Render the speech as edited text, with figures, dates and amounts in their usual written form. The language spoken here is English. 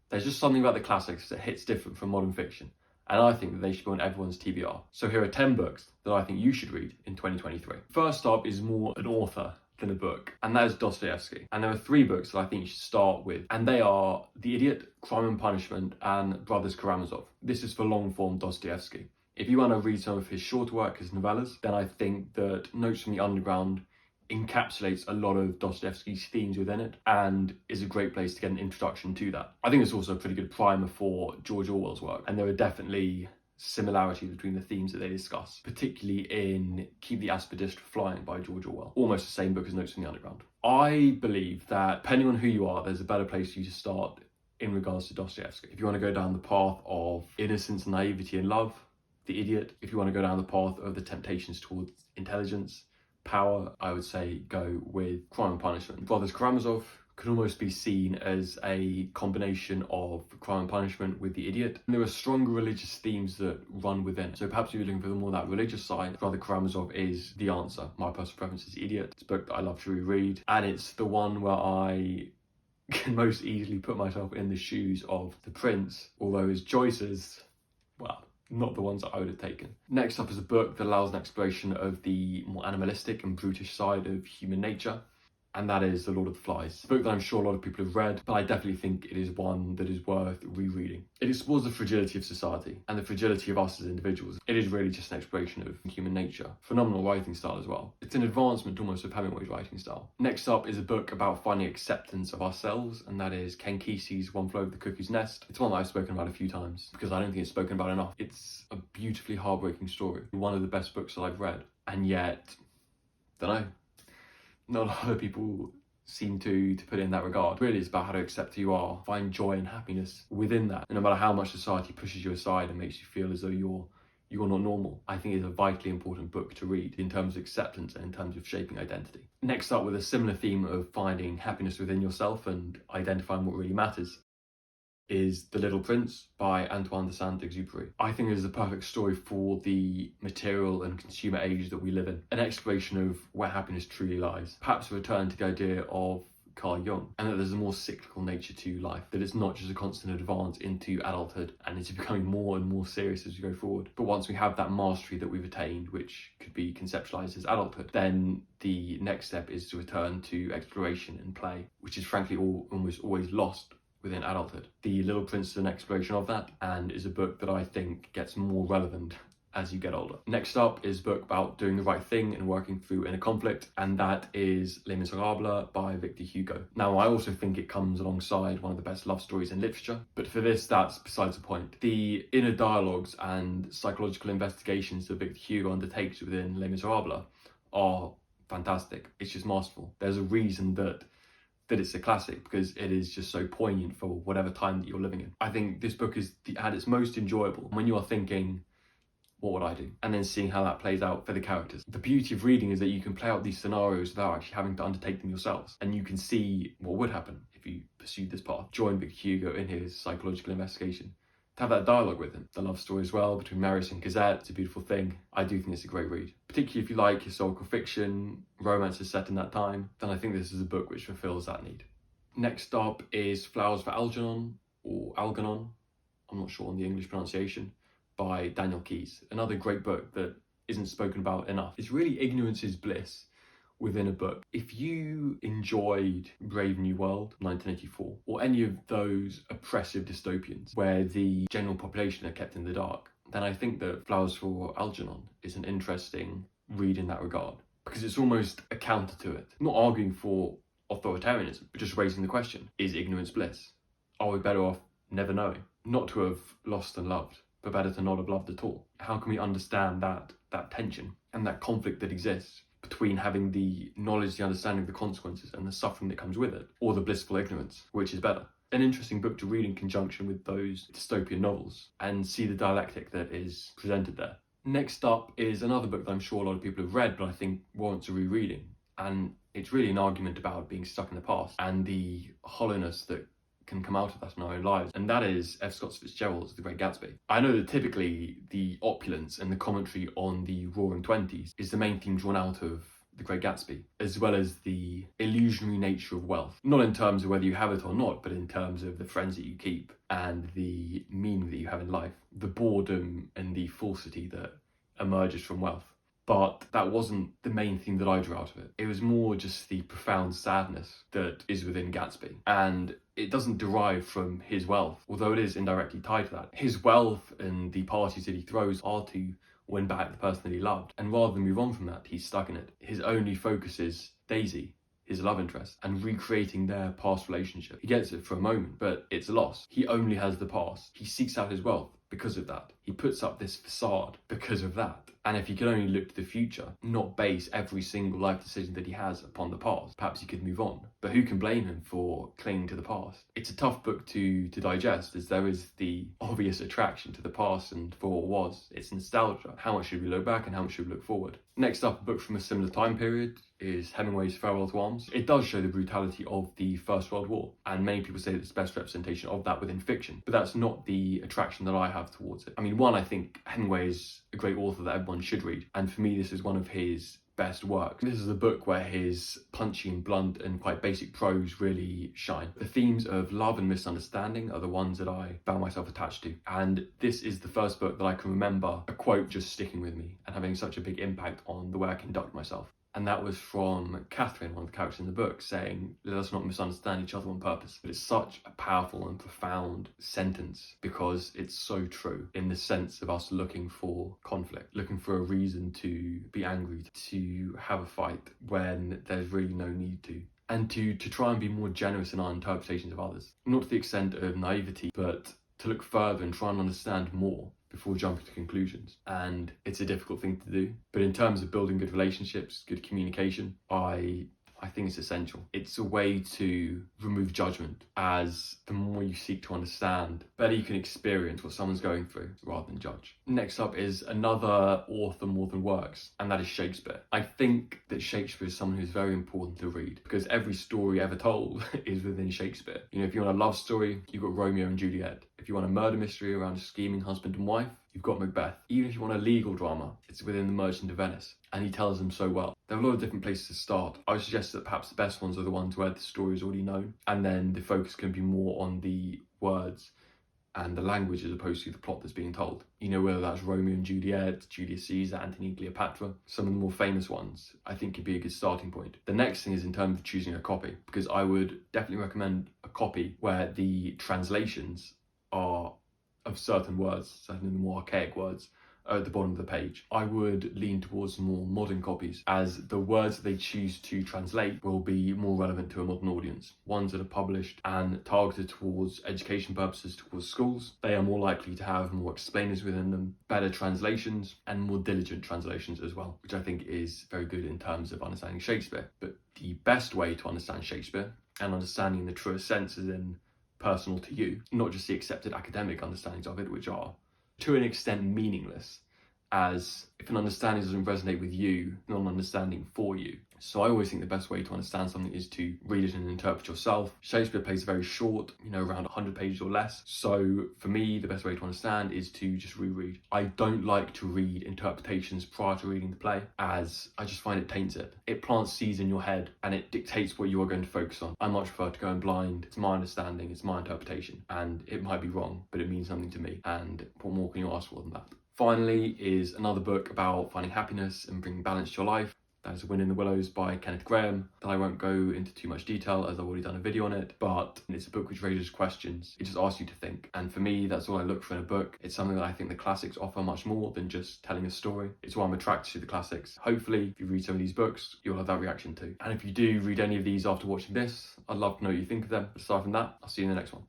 There's just something about the classics that hits different from modern fiction, and I think that they should be on everyone's TBR. So here are 10 books that I think you should read in 2023. First up is more an author than a book, and that is Dostoevsky. And there are 3 books that I think you should start with, and they are The Idiot, Crime and Punishment, and Brothers Karamazov. This is for long-form Dostoevsky. If you want to read some of his shorter work, his novellas, then I think that Notes from the Underground encapsulates a lot of Dostoevsky's themes within it and is a great place to get an introduction to that. I think it's also a pretty good primer for George Orwell's work, and there are definitely similarities between the themes that they discuss, particularly in Keep the Aspidistra Flying by George Orwell, almost the same book as Notes from the Underground. I believe that depending on who you are, there's a better place for you to start in regards to Dostoevsky. If you want to go down the path of innocence, naivety and love, The Idiot. If you want to go down the path of the temptations towards intelligence, power, I would say go with Crime and Punishment. Brothers Karamazov could almost be seen as a combination of Crime and Punishment with The Idiot. And there are stronger religious themes that run within it. So perhaps if you're looking for more of that religious side, Brother Karamazov is the answer. My personal preference is The Idiot. It's a book that I love to reread, and it's the one where I can most easily put myself in the shoes of the prince, although his choices, well, not the ones that I would have taken. Next up is a book that allows an exploration of the more animalistic and brutish side of human nature, and that is The Lord of the Flies. A book that I'm sure a lot of people have read, but I definitely think it is one that is worth rereading. It explores the fragility of society and the fragility of us as individuals. It is really just an exploration of human nature. Phenomenal writing style as well. It's an advancement almost of Hemingway's writing style. Next up is a book about finding acceptance of ourselves, and that is Ken Kesey's One Flew Over the Cuckoo's Nest. It's one that I've spoken about a few times because I don't think it's spoken about enough. It's a beautifully heartbreaking story. One of the best books that I've read, and yet, don't know, not a lot of people seem to put it in that regard. Really, it's about how to accept who you are, find joy and happiness within that. And no matter how much society pushes you aside and makes you feel as though you're not normal, I think it's a vitally important book to read in terms of acceptance and in terms of shaping identity. Next up, with a similar theme of finding happiness within yourself and identifying what really matters, is The Little Prince by Antoine de Saint-Exupery. I think it is a perfect story for the material and consumer age that we live in. An exploration of where happiness truly lies. Perhaps a return to the idea of Carl Jung, and that there's a more cyclical nature to life, that it's not just a constant advance into adulthood and it's becoming more and more serious as we go forward. But once we have that mastery that we've attained, which could be conceptualized as adulthood, then the next step is to return to exploration and play, which is frankly almost always lost within adulthood. The Little Prince is an exploration of that, and is a book that I think gets more relevant as you get older. Next up is a book about doing the right thing and working through inner conflict, and that is Les Miserables by Victor Hugo. Now, I also think it comes alongside one of the best love stories in literature, but for this, that's besides the point. The inner dialogues and psychological investigations that Victor Hugo undertakes within Les Miserables are fantastic. It's just masterful. There's a reason that it's a classic, because it is just so poignant for whatever time that you're living in. I think this book is at its most enjoyable when you are thinking, what would I do? And then seeing how that plays out for the characters. The beauty of reading is that you can play out these scenarios without actually having to undertake them yourselves. And you can see what would happen if you pursued this path. Join Victor Hugo in his psychological investigation. To have that dialogue with him. The love story as well between Marius and Cosette, it's a beautiful thing. I do think it's a great read. Particularly if you like historical fiction, romance is set in that time, then I think this is a book which fulfills that need. Next up is Flowers for Algernon, or Algernon, I'm not sure on the English pronunciation, by Daniel Keyes. Another great book that isn't spoken about enough. It's really ignorance is bliss within a book. If you enjoyed Brave New World, 1984, or any of those oppressive dystopians where the general population are kept in the dark, then I think that Flowers for Algernon is an interesting read in that regard, because it's almost a counter to it. Not arguing for authoritarianism, but just raising the question, is ignorance bliss? Are we better off never knowing? Not to have lost and loved, but better to not have loved at all. How can we understand that tension and that conflict that exists between having the knowledge, the understanding of the consequences and the suffering that comes with it, or the blissful ignorance, which is better? An interesting book to read in conjunction with those dystopian novels and see the dialectic that is presented there. Next up is another book that I'm sure a lot of people have read, but I think warrants a rereading. And it's really an argument about being stuck in the past and the hollowness that can come out of that in our own lives, and that is F. Scott Fitzgerald's The Great Gatsby. I know that typically the opulence and the commentary on the Roaring Twenties is the main theme drawn out of The Great Gatsby, as well as the illusionary nature of wealth. Not in terms of whether you have it or not, but in terms of the friends that you keep and the meaning that you have in life, the boredom and the falsity that emerges from wealth. But that wasn't the main thing that I drew out of it. It was more just the profound sadness that is within Gatsby. And it doesn't derive from his wealth, although it is indirectly tied to that. His wealth and the parties that he throws are to win back the person that he loved. And rather than move on from that, he's stuck in it. His only focus is Daisy, his love interest, and recreating their past relationship. He gets it for a moment, but it's lost. He only has the past. He seeks out his wealth because of that. He puts up this facade because of that. And if he could only look to the future, not base every single life decision that he has upon the past, perhaps he could move on. But who can blame him for clinging to the past? It's a tough book to digest, as there is the obvious attraction to the past and for what was. It's nostalgia. How much should we look back and how much should we look forward? Next up, a book from a similar time period is Hemingway's Farewell to Arms. It does show the brutality of the First World War, and many people say that it's the best representation of that within fiction, but that's not the attraction that I have towards it. I mean, one, I think Hemingway is a great author that everyone should read, and for me this is one of his best work. This is a book where his punchy and blunt and quite basic prose really shine. The themes of love and misunderstanding are the ones that I found myself attached to, and this is the first book that I can remember a quote just sticking with me and having such a big impact on the way I conduct myself. And that was from Catherine, one of the characters in the book, saying, "Let us not misunderstand each other on purpose." But it's such a powerful and profound sentence because it's so true in the sense of us looking for conflict, looking for a reason to be angry, to have a fight when there's really no need to. And to try and be more generous in our interpretations of others. Not to the extent of naivety, but to look further and try and understand more before jumping to conclusions. And it's a difficult thing to do. But in terms of building good relationships, good communication, I think it's essential. It's a way to remove judgment, as the more you seek to understand, better you can experience what someone's going through rather than judge. Next up is another author more than works, and that is Shakespeare. I think that Shakespeare is someone who's very important to read because every story ever told is within Shakespeare. You know, if you want a love story, you've got Romeo and Juliet. If you want a murder mystery around a scheming husband and wife, you've got Macbeth. Even if you want a legal drama, it's within The Merchant of Venice, and he tells them so well. There are a lot of different places to start. I would suggest that perhaps the best ones are the ones where the story is already known, and then the focus can be more on the words and the language as opposed to the plot that's being told. You know, whether that's Romeo and Juliet, Julius Caesar, Antony and Cleopatra, some of the more famous ones, I think could be a good starting point. The next thing is in terms of choosing a copy, because I would definitely recommend a copy where the translations are of certain words, certain of the more archaic words, at the bottom of the page. I would lean towards more modern copies, as the words that they choose to translate will be more relevant to a modern audience. Ones that are published and targeted towards education purposes towards schools, they are more likely to have more explainers within them, better translations, and more diligent translations as well, which I think is very good in terms of understanding Shakespeare. But the best way to understand Shakespeare, and understanding the truest sense is in personal to you, not just the accepted academic understandings of it, which are to an extent meaningless, as if an understanding doesn't resonate with you, not an understanding for you. So I always think the best way to understand something is to read it and interpret yourself. Shakespeare plays very short, around 100 pages or less. So for me, the best way to understand is to just reread. I don't like to read interpretations prior to reading the play, as I just find it taints it. It plants seeds in your head and it dictates what you are going to focus on. I much prefer to go in blind. It's my understanding, it's my interpretation, and it might be wrong, but it means something to me. And what more can you ask for than that? Finally is another book about finding happiness and bringing balance to your life. That is A Win in the Willows by Kenneth Grahame, that I won't go into too much detail as I've already done a video on it, but it's a book which raises questions. It just asks you to think. And for me, that's all I look for in a book. It's something that I think the classics offer much more than just telling a story. It's why I'm attracted to the classics. Hopefully, if you read some of these books, you'll have that reaction too. And if you do read any of these after watching this, I'd love to know what you think of them. Aside from that, I'll see you in the next one.